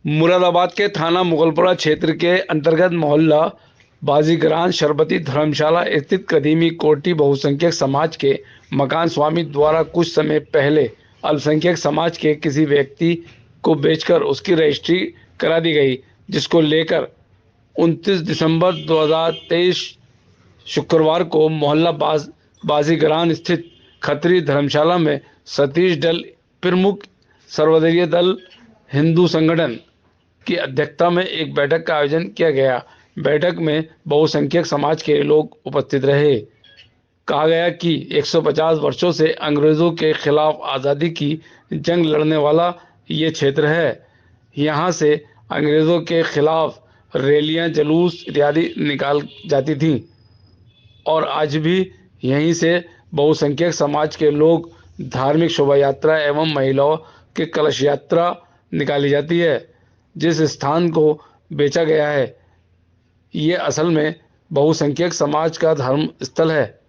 मुरादाबाद के थाना मुगलपुरा क्षेत्र के अंतर्गत मोहल्ला बाजीगरान शरबती धर्मशाला स्थित कदीमी कोटी बहुसंख्यक समाज के मकान स्वामी द्वारा कुछ समय पहले अल्पसंख्यक समाज के किसी व्यक्ति को बेचकर उसकी रजिस्ट्री करा दी गई, जिसको लेकर 29 दिसंबर 2023 शुक्रवार को मोहल्ला बाजीगरान स्थित खत्री धर्मशाला में सतीश दल प्रमुख सर्वदलीय दल हिंदू संगठन की अध्यक्षता में एक बैठक का आयोजन किया गया। बैठक में बहुसंख्यक समाज के लोग उपस्थित रहे। कहा गया कि 150 वर्षों से अंग्रेजों के खिलाफ आज़ादी की जंग लड़ने वाला ये क्षेत्र है। यहाँ से अंग्रेजों के खिलाफ रैलियां, जुलूस इत्यादि निकाल जाती थीं और आज भी यहीं से बहुसंख्यक समाज के लोग धार्मिक शोभा यात्रा एवं महिलाओं के कलश यात्रा निकाली जाती है। जिस स्थान को बेचा गया है ये असल में बहुसंख्यक समाज का धर्म स्थल है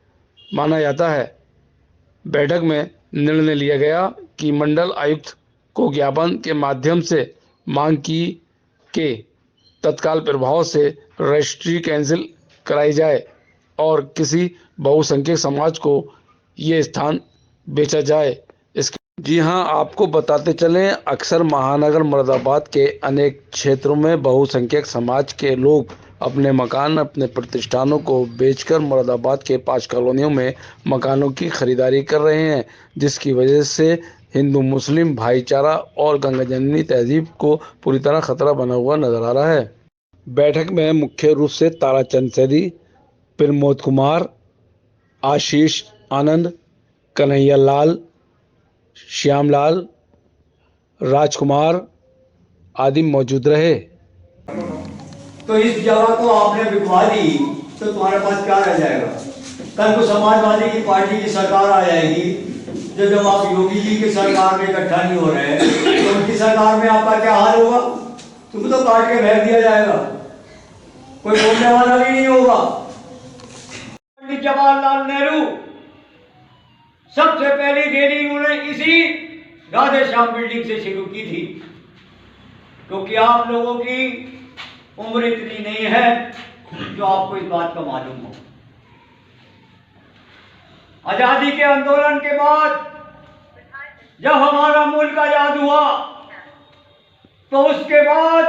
माना जाता है। बैठक में निर्णय लिया गया कि मंडल आयुक्त को ज्ञापन के माध्यम से मांग की के तत्काल प्रभाव से रजिस्ट्री कैंसिल कराई जाए और किसी बहुसंख्यक समाज को ये स्थान बेचा जाए। इसके जी हाँ, आपको बताते चलें, अक्सर महानगर मुरादाबाद के अनेक क्षेत्रों में बहुसंख्यक समाज के लोग अपने मकान, अपने प्रतिष्ठानों को बेचकर मुरादाबाद के 5 कॉलोनियों में मकानों की खरीदारी कर रहे हैं, जिसकी वजह से हिंदू मुस्लिम भाईचारा और गंगा जननी तहजीब को पूरी तरह खतरा बना हुआ नजर आ रहा है। बैठक में मुख्य रूप से ताराचंद सैदी, प्रमोद कुमार, आशीष आनंद, कन्हैया लाल, श्यामलाल, राजकुमार आदि मौजूद रहे। तो इस जगह को आपने बिकवा दी तो तुम्हारे पास क्या रह जाएगा? कल को समाजवादी की पार्टी की सरकार आ जाएगी, जब आप योगी जी की सरकार में इकट्ठा नहीं हो रहे तो उनकी सरकार में आपका क्या हाल होगा? तुम तो काट के फेंक दिया जाएगा, कोई बोलने वाला भी नहीं होगा। पंडित जवाहरलाल नेहरू सबसे पहली रैली उन्होंने इसी राधे श्याम बिल्डिंग से शुरू की थी, क्योंकि आप लोगों की उम्र इतनी नहीं है जो आपको इस बात का मालूम हो। आजादी के आंदोलन के बाद जब हमारा मुल्क आजाद हुआ तो उसके बाद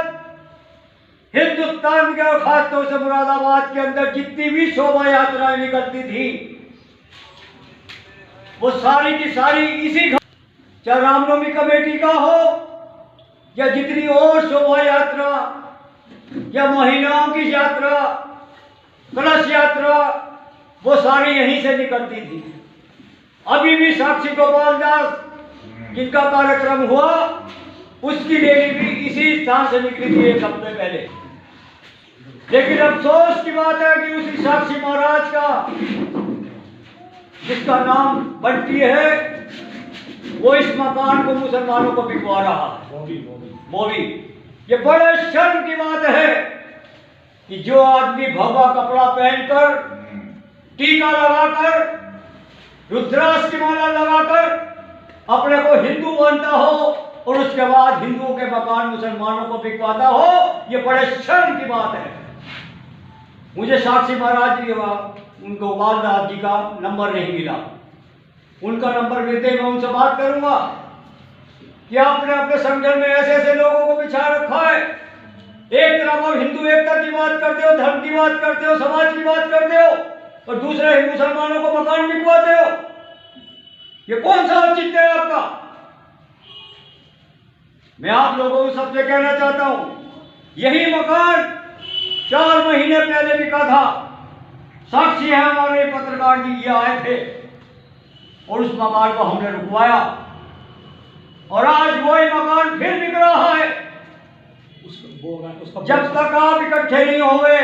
हिंदुस्तान के और खासतौर से मुरादाबाद के अंदर जितनी भी शोभा यात्राएं निकलती थी वो सारी की सारी इसी, चाहे रामनवमी कमेटी का हो या जितनी और शोभा यात्रा या महिलाओं की यात्रा, कलश यात्रा, वो सारी यहीं से निकलती थी। अभी भी साक्षी गोपाल दास जिनका कार्यक्रम हुआ उसकी रैली भी इसी स्थान से निकली थी एक हफ्ते पहले। लेकिन अफसोस की बात है कि उसी साक्षी महाराज का जिसका नाम बंटी है वो इस मकान को मुसलमानों को बिकवा रहा है। ये बड़े शर्म की बात है कि जो आदमी भगवा कपड़ा पहनकर, टीका लगाकर, रुद्राक्ष की माला लगाकर अपने को हिंदू मानता हो और उसके बाद हिंदुओं के मकान मुसलमानों को बिकवाता हो, ये बड़े शर्म की बात है। मुझे साक्षी महाराज जी उनके गोपाल दास जी का नंबर नहीं मिला, उनका नंबर मिलते मैं उनसे बात करूंगा कि आपने अपने संगठन में ऐसे ऐसे लोगों को बिछा रखा है, एक तरफ आप हिंदू एकता की बात करते हो, धर्म की बात करते हो, समाज की बात करते हो और दूसरे मुसलमानों को मकान बिकवाते हो। ये कौन सा औचित्य है आपका? मैं आप लोगों को सबसे कहना चाहता हूं, यही मकान 4 महीने पहले बिका था। साक्षी है हमारे पत्रकार जी, ये आए थे और उस मकान को हमने रुकवाया और आज वही मकान फिर बिक रहा है। जब तक आप इकट्ठे नहीं होंगे,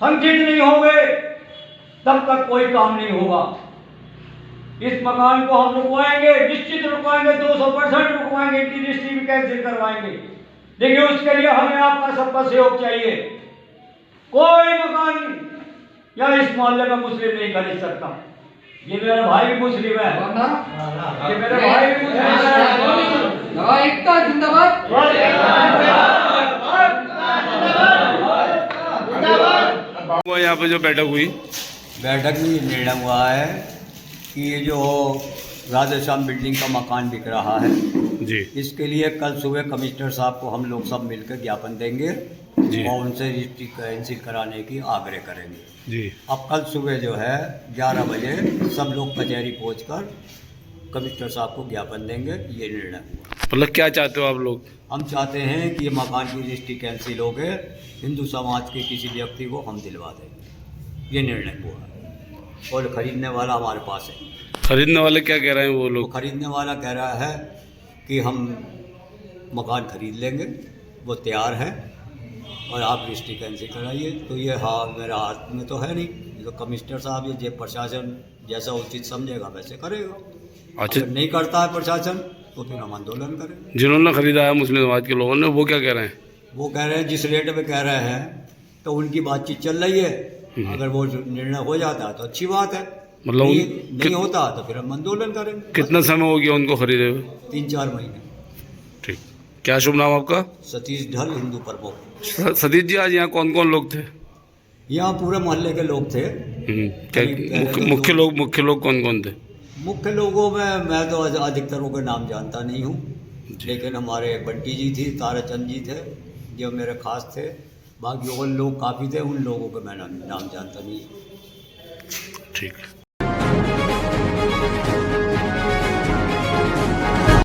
संगठित नहीं होंगे, तब तक कोई काम नहीं होगा। इस मकान को हम रुकवाएंगे, निश्चित रुकवाएंगे, 200% रुकवाएंगे, इनकी रजिस्ट्री भी कैंसिल करवाएंगे, लेकिन उसके लिए हमें आपका सबका सहयोग चाहिए। कोई मकान या इस मोहल्ले में मुस्लिम नहीं खरीद सकता। ये मेरा भाई भी मुस्लिम है, ये मेरे भाई भी मुस्लिम है। एकता जिंदाबाद। वो यहाँ पे जो बैठक हुई, बैठक में ये निर्णय हुआ है कि ये जो राधेश्याम बिल्डिंग का मकान बिक रहा है, जी इसके लिए कल सुबह कमिश्नर साहब को हम लोग सब मिलकर ज्ञापन देंगे जी और उनसे रजिस्ट्री कैंसिल कराने की आग्रह करेंगे। जी। अब कल सुबह जो है 11 बजे सब लोग कचहरी पहुंचकर कमिश्नर साहब को ज्ञापन देंगे। ये निर्णय हुआ। मतलब क्या चाहते हो आप लोग? हम चाहते हैं कि ये मकान की रजिस्ट्री कैंसिल हो गए, हिंदू समाज के किसी व्यक्ति को हम दिलवा देंगे। ये निर्णय हुआ है और खरीदने वाला हमारे पास है। खरीदने वाले क्या कह रहे हैं वो वो लोग? खरीदने वाला कह रहा है कि हम मकान खरीद लेंगे, वो तैयार है और आप रजिस्ट्री कैंसिल कराइए। तो ये हाँ मेरा हाथ में तो है नहीं, ये तो कमिश्नर साहब ये प्रशासन जैसा उचित समझेगा वैसे करेगा। अच्छा, अगर नहीं करता है प्रशासन तो फिर हम आंदोलन करेंगे। जिन्होंने खरीदा है मुस्लिम समाज के लोगों ने, वो क्या कह रहे हैं? वो कह रहे हैं जिस रेट पे कह रहे हैं तो उनकी बातचीत चल रही है। अगर वो निर्णय हो जाता है तो अच्छी बात है, मतलब नहीं होता तो फिर हम आंदोलन करेंगे। कितना समय हो गया उनको खरीदे हुए? 3-4 महीने। ठीक। क्या शुभ नाम आपका? सतीश ढल, हिंदू प्रमुख। सतीश जी, आज यहाँ कौन कौन लोग थे? यहाँ पूरे मोहल्ले के लोग थे। क्या मुख्य लोग कौन कौन थे? मुख्य लोगों में मैं तो अधिकतरों के नाम जानता नहीं हूँ, लेकिन हमारे बंटी जी थी, ताराचंद जी थे जो मेरे खास थे। बाकी और लोग काफ़ी थे, उन लोगों के मैं नाम जानता नहीं। ठीक है।